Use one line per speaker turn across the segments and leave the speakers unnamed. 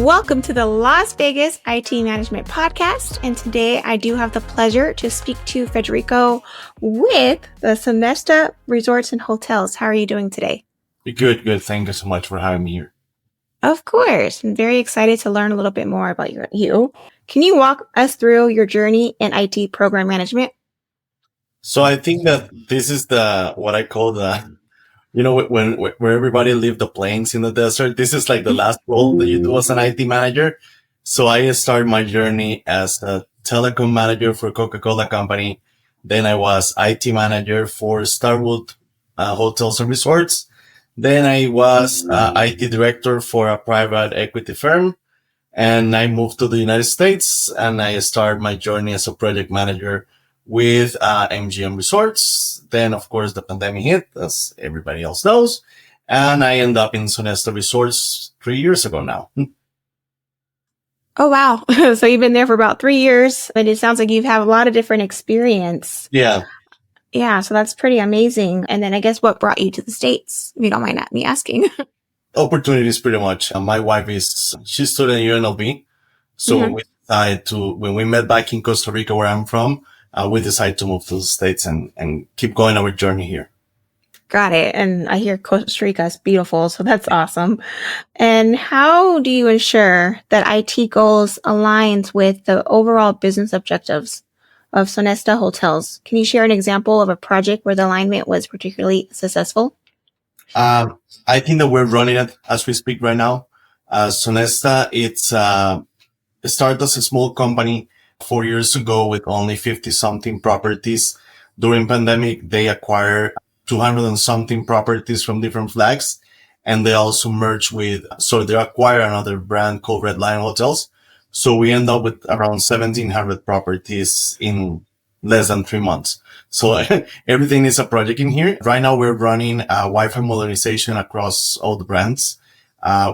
Welcome to the Las Vegas IT Management Podcast. And today I do have the pleasure to speak to Federico with the Sonesta Resorts and Hotels. How are you doing today?
Good. Thank you so much for having me here.
Of course. I'm very excited to learn a little bit more about you. Can you walk us through your journey in IT program management?
So I think that this is what I call where everybody leave the planes in the desert. This is like the last role that you do as an IT manager. So I started my journey as a telecom manager for Coca-Cola company. Then I was IT manager for Starwood Hotels and Resorts. Then I was IT director for a private equity firm. And I moved to the United States and I started my journey as a project manager with MGM Resorts. Then, of course, the pandemic hit, as everybody else knows. And I ended up in Sonesta Resorts 3 years ago now.
Oh, wow. So you've been there for about 3 years, but it sounds like you've had a lot of different experience.
Yeah.
Yeah, so that's pretty amazing. And then I guess what brought you to the States, if you don't mind me asking?
Opportunities, pretty much. My wife she's studying UNLV. So we decided when we met back in Costa Rica, where I'm from, we decided to move to the States and keep going our journey here.
Got it. And I hear Costa Rica is beautiful, so that's awesome. And how do you ensure that IT goals aligns with the overall business objectives of Sonesta Hotels? Can you share an example of a project where the alignment was particularly successful?
I think that we're running it as we speak right now. Sonesta, it started as a small company 4 years ago with only 50 something properties. During pandemic, they acquired 200 and something properties from different flags. And they also merged they acquired another brand called Red Lion Hotels. So we end up with around 1,700 properties in less than 3 months. So everything is a project in here. Right now we're running a Wi-Fi modernization across all the brands,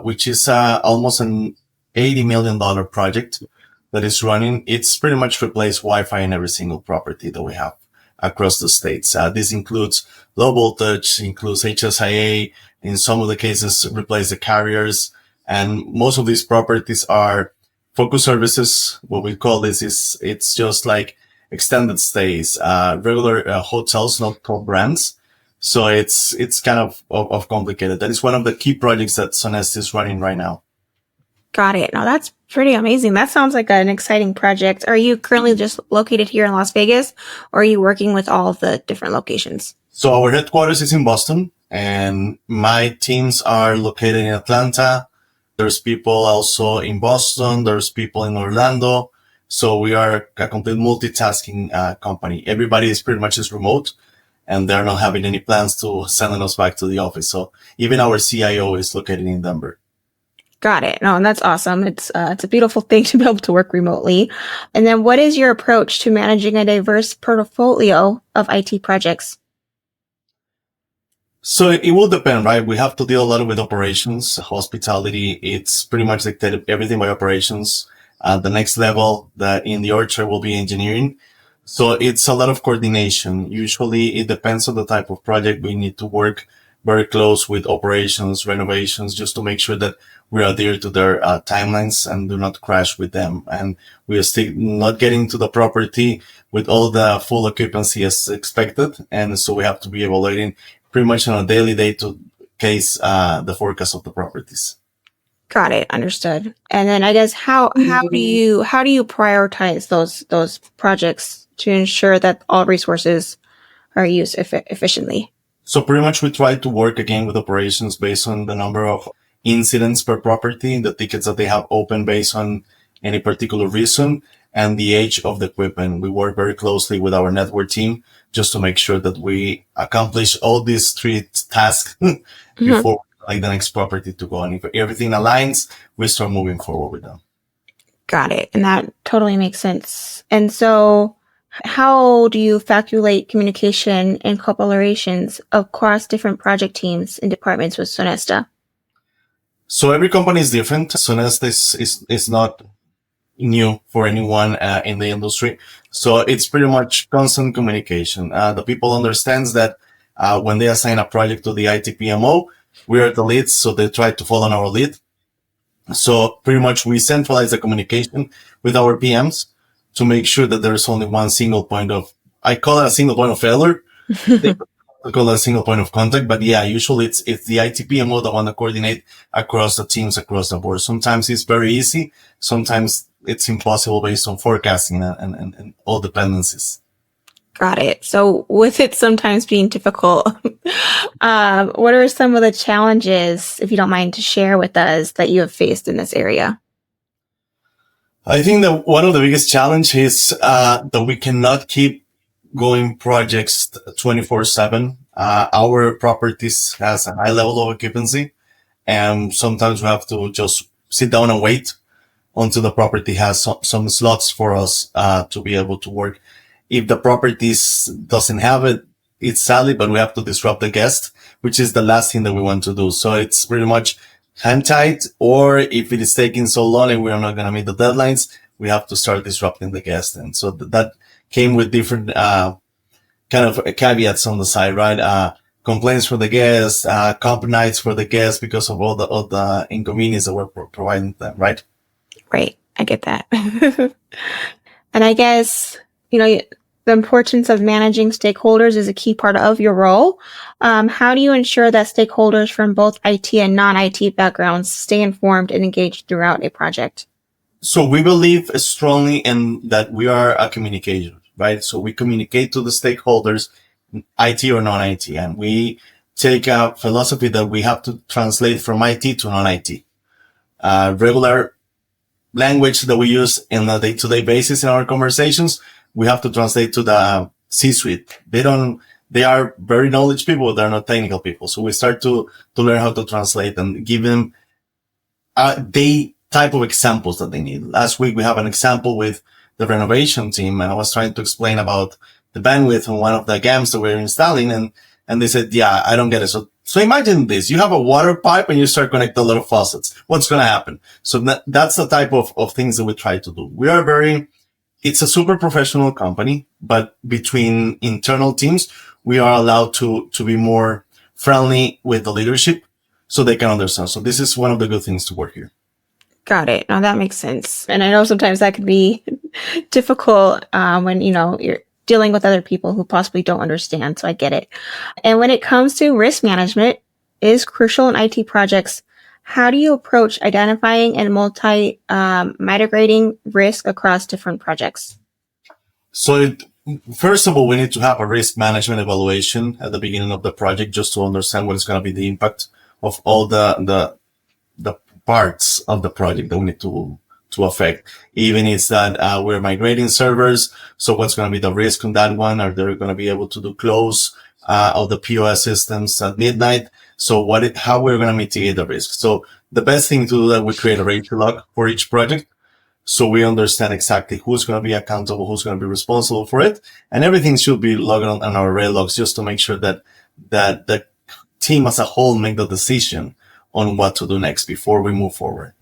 which is almost an $80 million project that is running. It's pretty much replaced Wi-Fi in every single property that we have across the States. This includes low voltage, includes HSIA, in some of the cases replace the carriers. And most of these properties are focus services. What we call it's just like extended stays, regular hotels, not top brands. So it's kind of complicated. That is one of the key projects that Sonesta is running right now.
Got it. Now that's pretty amazing. That sounds like an exciting project. Are you currently just located here in Las Vegas, or are you working with all of the different locations?
So our headquarters is in Boston and my teams are located in Atlanta. There's people also in Boston. There's people in Orlando. So we are a complete multitasking company. Everybody is pretty much just remote and they're not having any plans to send us back to the office. So even our CIO is located in Denver.
Got it. No, and that's awesome. It's a beautiful thing to be able to work remotely. And then what is your approach to managing a diverse portfolio of IT projects?
So it will depend, right? We have to deal a lot with operations, hospitality. It's pretty much dictated everything by operations. The next level that in the orchard will be engineering. So it's a lot of coordination. Usually it depends on the type of project. We need to work very close with operations, renovations, just to make sure that we adhere to their timelines and do not crash with them. And we are still not getting to the property with all the full occupancy as expected. And so we have to be evaluating pretty much on a daily case the forecast of the properties.
Got it. Understood. And then I guess how do you prioritize those projects to ensure that all resources are used efficiently?
So pretty much we try to work again with operations based on the number of incidents per property, the tickets that they have open based on any particular reason, and the age of the equipment. We work very closely with our network team just to make sure that we accomplish all these 3 tasks before the next property to go. And if everything aligns, we start moving forward with them.
Got it. And that totally makes sense. And so how do you calculate communication and collaborations across different project teams and departments with Sonesta?
So every company is different. Sonesta is not new for anyone in the industry. So it's pretty much constant communication. The people understands that when they assign a project to the IT PMO, we are the leads, so they try to follow our lead. So pretty much we centralize the communication with our PMs to make sure that there's only one single point of, I call it a single point of failure. They call it a single point of contact, but yeah, usually it's the IT PMO that want to coordinate across the teams across the board. Sometimes it's very easy. Sometimes it's impossible based on forecasting and all dependencies.
Got it. So, with it sometimes being difficult, what are some of the challenges, if you don't mind to share with us, that you have faced in this area?
I think that one of the biggest challenges is that we cannot keep going projects 24/7. Our properties has a high level of occupancy, and sometimes we have to just sit down and wait until the property has some slots for us to be able to work. If the properties doesn't have it, it's sadly, but we have to disrupt the guest, which is the last thing that we want to do. So it's pretty much hand tight, or if it is taking so long and we are not going to meet the deadlines, we have to start disrupting the guest. And so that came with different kind of caveats on the side, right? Complaints for the guests, comp nights for the guests because of all the inconvenience that we're providing them, right?
Right. I get that. And I guess, the importance of managing stakeholders is a key part of your role. How do you ensure that stakeholders from both IT and non-IT backgrounds stay informed and engaged throughout a project?
So we believe strongly in that we are a communicator, right? So we communicate to the stakeholders, IT or non-IT, and we take a philosophy that we have to translate from IT to non-IT. Regular language that we use in a day-to-day basis in our conversations, we have to translate to the C-suite. They are very knowledge people. They're not technical people. So we start to learn how to translate and give them they type of examples that they need. Last week, we have an example with the renovation team, and I was trying to explain about the bandwidth on one of the GAMs that we're installing. And they said, yeah, I don't get it. So imagine this. You have a water pipe and you start connecting a lot of faucets. What's going to happen? So that's the type of things that we try to do. It's a super professional company, but between internal teams, we are allowed to be more friendly with the leadership so they can understand. So this is one of the good things to work here.
Got it. Now that makes sense. And I know sometimes that can be difficult when, you're dealing with other people who possibly don't understand. So I get it. And when it comes to risk management is crucial in IT projects. How do you approach identifying and mitigating risk across different projects?
So first of all, we need to have a risk management evaluation at the beginning of the project just to understand what is going to be the impact of all the parts of the project that we need to affect. Even it's that we're migrating servers. So what's going to be the risk on that one? Are they going to be able to do close of the POS systems at midnight? So how we're going to mitigate the risk. So the best thing to do that we create a rating log for each project. So we understand exactly who's going to be accountable, who's going to be responsible for it. And everything should be logged on our rail logs just to make sure that the team as a whole make the decision on what to do next before we move forward.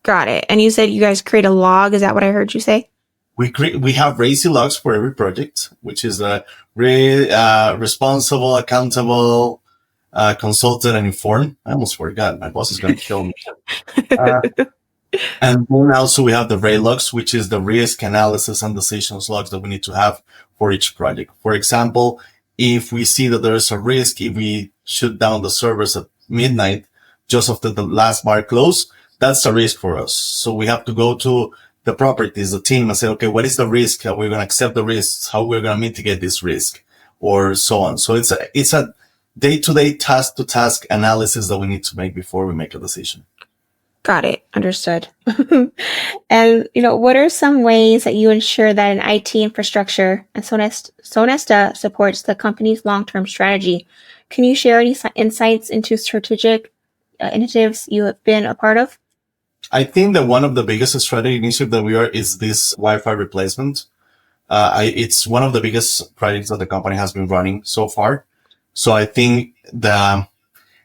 Got it. And you said you guys create a log. Is that what I heard you say?
We have RACI logs for every project, which is responsible, accountable, consulted, and informed. I almost forgot. My boss is going to kill me. And then also we have the RAI logs, which is the risk analysis and decisions logs that we need to have for each project. For example, if we see that there is a risk, if we shut down the servers at midnight, just after the last bar close, that's a risk for us. So we have to go to the properties, the team, and say, okay, what is the risk? How we're going to accept the risks? How we're going to mitigate this risk, or so on. So it's a day-to-day, task-to-task analysis that we need to make before we make a decision.
Got it. Understood. And, what are some ways that you ensure that an IT infrastructure and Sonesta supports the company's long-term strategy? Can you share any insights into strategic initiatives you have been a part of?
I think that one of the biggest strategy initiatives that is this Wi-Fi replacement. It's one of the biggest projects that the company has been running so far. So I think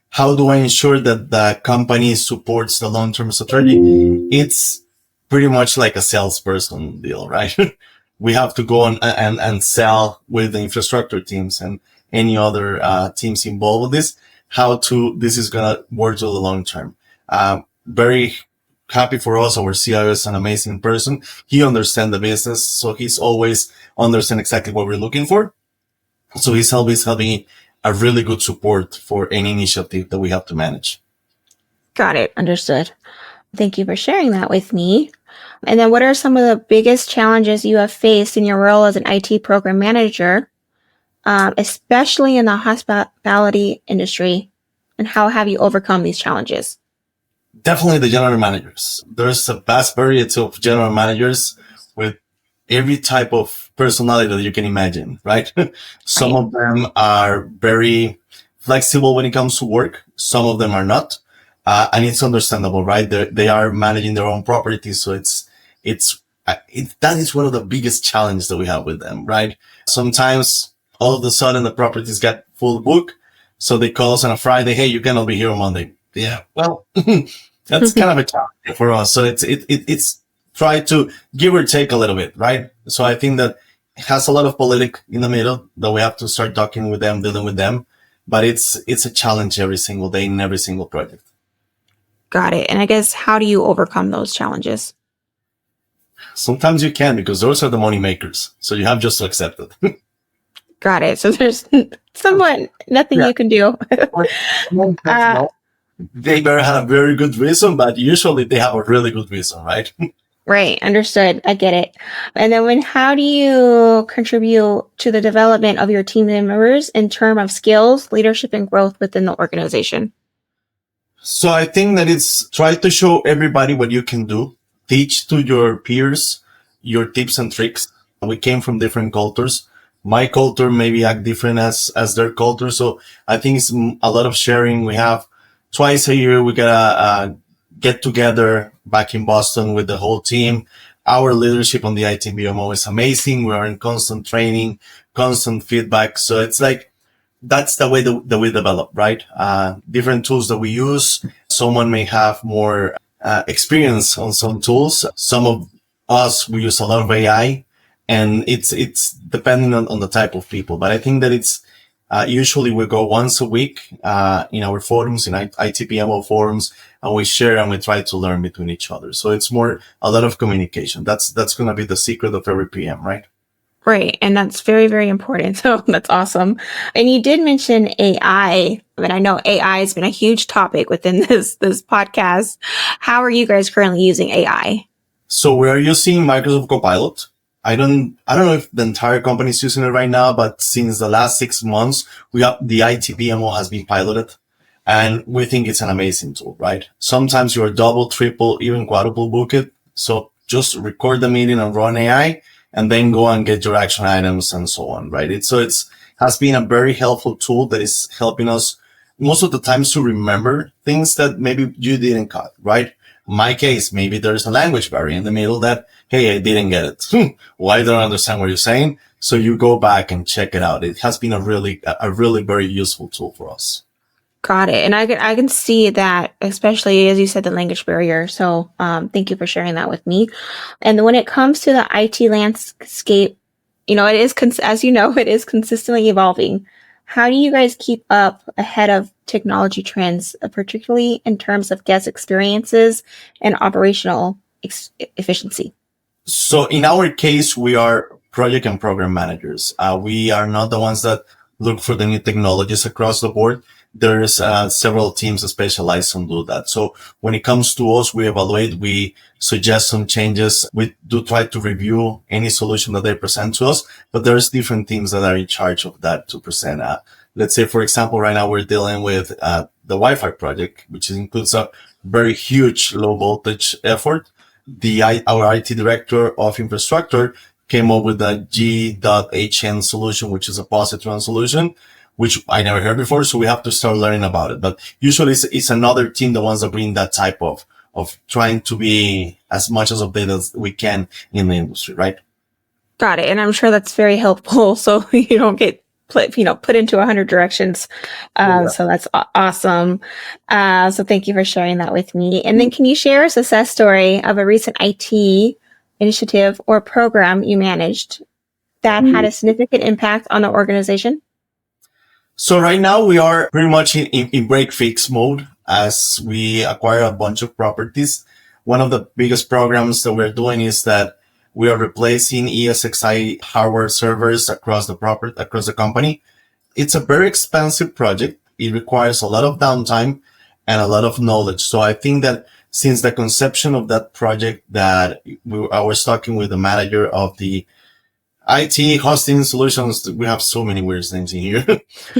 how do I ensure that the company supports the long-term strategy? It's pretty much like a salesperson deal, right? We have to go and sell with the infrastructure teams and any other teams involved with this, this is going to work to the long term. Very happy for us. Our CIO is an amazing person. He understands the business. So he's always understand exactly what we're looking for. So he's always having a really good support for any initiative that we have to manage.
Got it. Understood. Thank you for sharing that with me. And then what are some of the biggest challenges you have faced in your role as an IT program manager, especially in the hospitality industry? And how have you overcome these challenges?
Definitely the general managers. There's a vast variety of general managers with every type of personality that you can imagine, right? Some
Right.
of them are very flexible when it comes to work. Some of them are not. And it's understandable, right? They are managing their own properties. So that is one of the biggest challenges that we have with them, right? Sometimes all of a sudden the properties get full book. So they call us on a Friday. Hey, you cannot be here on Monday. Yeah. Well, that's kind of a challenge for us. So it's try to give or take a little bit, right? So I think that it has a lot of politics in the middle that we have to start talking with them, dealing with them. But it's a challenge every single day in every single project.
Got it. And I guess how do you overcome those challenges?
Sometimes you can because those are the money makers. So you have just to accept it.
Got it. So there's somewhat nothing
Yeah.
you can do. uh,
They better have a very good reason, but usually they have a really good reason, right?
right. Understood. I get it. And then how do you contribute to the development of your team members in terms of skills, leadership, and growth within the organization?
So I think that it's try to show everybody what you can do. Teach to your peers your tips and tricks. We came from different cultures. My culture maybe act different as their culture. So I think it's a lot of sharing. We have twice a year, we gotta get together back in Boston with the whole team. Our leadership on the IT BMO is amazing. We are in constant training, constant feedback. So it's like, that's the way that we develop, right? Different tools that we use. Someone may have more experience on some tools. Some of us, we use a lot of AI, and it's depending on the type of people. But I think that it's usually we go once a week in our forums, in ITPMO forums, and we share and we try to learn between each other. So it's more a lot of communication. That's going to be the secret of every PM, right?
Right. And that's very, very important. So that's awesome. And you did mention AI. And I know AI has been a huge topic within this podcast. How are you guys currently using AI?
So we are using Microsoft Copilot. I don't know if the entire company is using it right now, but since the last 6 months, the ITPMO has been piloted, and we think it's an amazing tool, right? Sometimes you're double, triple, even quadruple book it. So just record the meeting and run AI, and then go and get your action items and so on, right? It's has been a very helpful tool that is helping us most of the times to remember things that maybe you didn't cut, right? My case, maybe there's a language barrier in the middle that, hey, I didn't get it. Well, I don't understand what you're saying. So you go back and check it out. It has been a really very useful tool for us.
Got it. And I can see that, especially as you said, the language barrier. So thank you for sharing that with me. And when it comes to the IT landscape, it is, as you know, it is consistently evolving. How do you guys keep up ahead of technology trends, particularly in terms of guest experiences and operational efficiency?
So in our case, we are project and program managers. We are not the ones that look for the new technologies across the board. There's several teams that specialize on do that. So when it comes to us, we evaluate, we suggest some changes. We do try to review any solution that they present to us, but there's different teams that are in charge of that to present. Let's say, for example, right now we're dealing with the Wi-Fi project, which includes a very huge low voltage effort. Our IT director of infrastructure came up with a G.HN solution, which is a positron solution, which I never heard before. So we have to start learning about it. But usually it's another team, the ones that bring that type of trying to be as much as updated as we can in the industry, right?
Got it. And I'm sure that's very helpful. So you don't get put into 100 directions.
Yeah.
So that's awesome. So thank you for sharing that with me. And then can you share a success story of a recent IT initiative or program you managed that had a significant impact on the organization?
So right now we are pretty much in break fix mode as we acquire a bunch of properties. one of the biggest programs that we're doing is that we are replacing ESXi hardware servers across the company. It's a very expensive project. It requires a lot of downtime and a lot of knowledge. So I think that since the conception of that project that I was talking with the manager of the IT hosting solutions, we have so many weird names in here.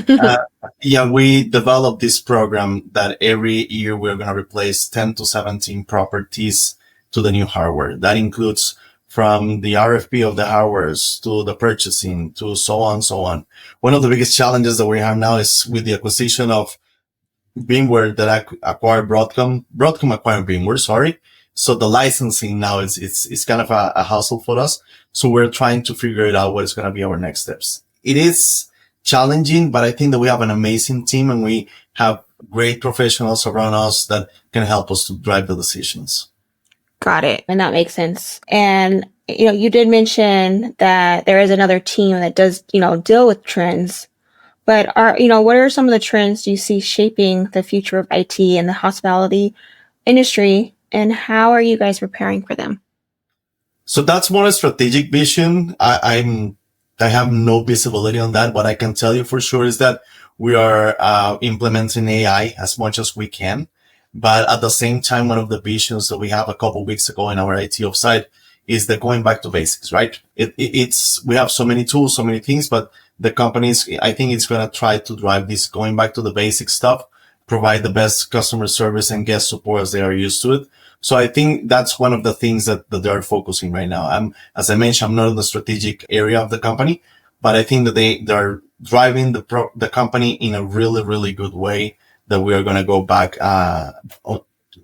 uh, yeah, we developed this program that every year we're going to replace 10 to 17 properties to the new hardware. That includes from the RFP of the hardwares to the purchasing to so on, so on. One of the biggest challenges that we have now is with the acquisition of VMware that acquired Broadcom acquired VMware, sorry. So the licensing now it's kind of a hassle for us. So we're trying to figure it out what is going to be our next steps. It is challenging, but I think that we have an amazing team and we have great professionals around us that can help us to drive the decisions.
Got it. And that makes sense. And, you did mention that there is another team that does, deal with trends. But what are some of the trends you see shaping the future of IT and the hospitality industry, and how are you guys preparing for them?
So that's more a strategic vision. I have no visibility on that. What I can tell you for sure is that we are implementing AI as much as we can. But at the same time, one of the visions that we have a couple of weeks ago in our IT offsite is the going back to basics, right? We have so many tools, so many things, but the companies, I think it's going to try to drive this going back to the basic stuff, provide the best customer service and guest support as they are used to it. So I think that's one of the things that they're focusing right now. As I mentioned, I'm not in the strategic area of the company, but I think that they're driving the company in a really, really good way, that we are going to go back,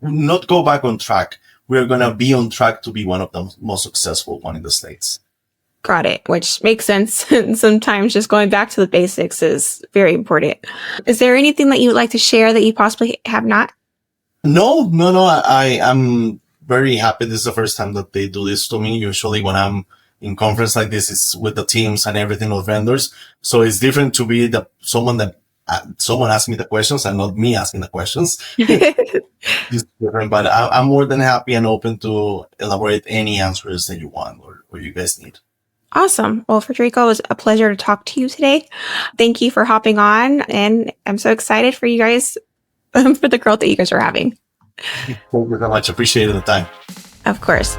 not go back on track. We're going to be on track to be one of the most successful one in the States.
Got it, which makes sense. Sometimes just going back to the basics is very important. Is there anything that you would like to share that you possibly have not?
No. I am very happy. This is the first time that they do this to me. Usually when I'm in conference like this, it's with the teams and everything with vendors. So it's different to be someone asking me the questions and not me asking the questions. It's different, but I'm more than happy and open to elaborate any answers that you want or you guys need.
Awesome. Well, Federico, it was a pleasure to talk to you today. Thank you for hopping on, and I'm so excited for you guys, for the growth that you guys are having.
Thank you so much. Appreciate the time.
Of course.